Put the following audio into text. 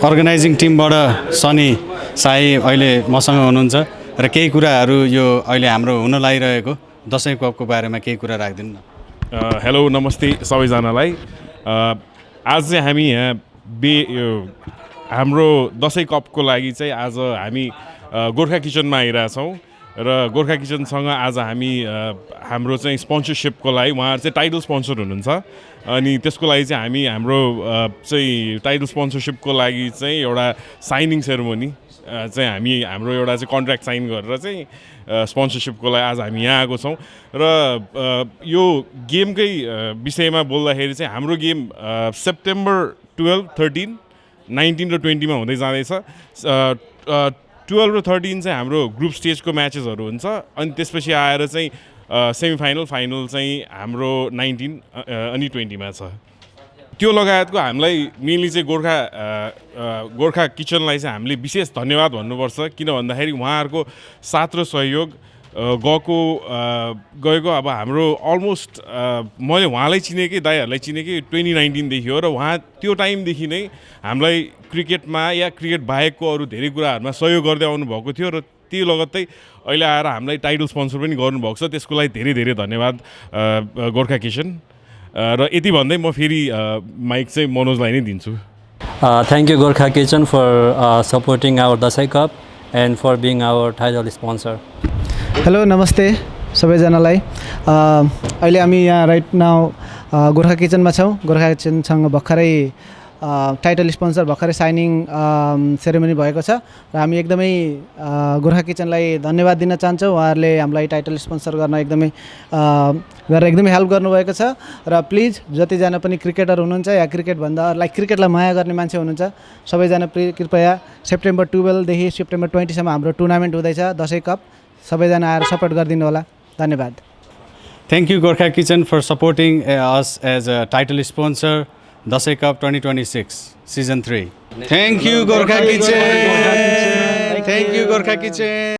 Organising टिमबाट Sunny Sai अहिले मसँग हुनुहुन्छ र केही कुराहरू यो अहिले हाम्रो हुन लागिरहेको दसैँ कपको बारेमा केही कुरा राखिदिनु न। हेलो नमस्ते सबैजनालाई। आज चाहिँ हामी यहाँ हाम्रो दसैँ कपको लागि चाहिँ आज हामी गोर्खा किचनमा आइरहेछौँ र गोर्खा किचनसँग आज हामी हाम्रो चाहिँ स्पोन्सरसिपको लागि उहाँहरू चाहिँ टाइटल स्पोन्सर हुनुहुन्छ अनि त्यसको लागि चाहिँ हामी हाम्रो चाहिँ टाइटल स्पोन्सरसिपको लागि चाहिँ एउटा साइनिङ सेरेमोनी चाहिँ हाम्रो एउटा चाहिँ कन्ट्र्याक्ट साइन गरेर चाहिँ स्पोन्सरसिपको लागि आज हामी यहाँ आएको छौँ र यो गेमकै विषयमा बोल्दाखेरि चाहिँ हाम्रो गेम सेप्टेम्बर 12, 13, 19 र 20 मा हुँदै जाँदैछ। 12 र 13 चाहिँ हाम्रो ग्रुप स्टेजको म्याचेसहरू हुन्छ अनि त्यसपछि आएर चाहिँ सेमिफाइनल फाइनल चाहिँ हाम्रो 19 अनि 20 मा छ। त्यो लगायतको हामीलाई मेनली चाहिँ गोर्खा किचनलाई चाहिँ हामीले विशेष धन्यवाद भन्नुपर्छ, किन भन्दाखेरि उहाँहरूको साथ र सहयोग गएको अब हाम्रो अलमोस्ट मैले उहाँलाई चिनेकै दाइहरूलाई चिनेकै 2019 देखि हो र उहाँ त्यो टाइमदेखि नै हामीलाई क्रिकेटमा या क्रिकेट बाहेकको अरू धेरै कुराहरूमा सहयोग गर्दै आउनुभएको थियो र त्यो लगत्तै अहिले आएर हामीलाई टाइटल स्पोन्सर पनि गर्नुभएको छ। त्यसको लागि धेरै धेरै धन्यवाद गोर्खा किचन। र यति भन्दै म फेरि माइक चाहिँ मनोजलाई नै दिन्छु। Thank you Gorkha Kitchen for supporting our Dasai Cup and for being our title sponsor. Hello नमस्ते सबैजनालाई। अहिले हामी यहाँ राइट नाउ गोर्खा किचनमा छौँ। गोर्खा किचनसँग भर्खरै टाइटल स्पोन्सर भर्खरै साइनिङ सेरेमनी भएको छ र हामी एकदमै गोर्खा किचनलाई धन्यवाद दिन चाहन्छौँ। उहाँहरूले हामीलाई टाइटल स्पोन्सर गर्न एकदमै हेल्प गर्नुभएको छ र प्लिज जतिजना पनि क्रिकेटर हुनुहुन्छ या क्रिकेटभन्दा क्रिकेटलाई माया गर्ने मान्छे हुनुहुन्छ सबैजना कृपया सेप्टेम्बर 12 देखि सेप्टेम्बर 20 सम्म हाम्रो टुर्नामेन्ट हुँदैछ दसैँ कप। सबैजना आएर सपोर्ट गरिदिनु होला। धन्यवाद। Thank you Gorkha Kitchen for supporting us as a title sponsor Dasai Cup 2026 Season 3. Thank you Gorkha Kitchen. Thank you Gorkha Kitchen.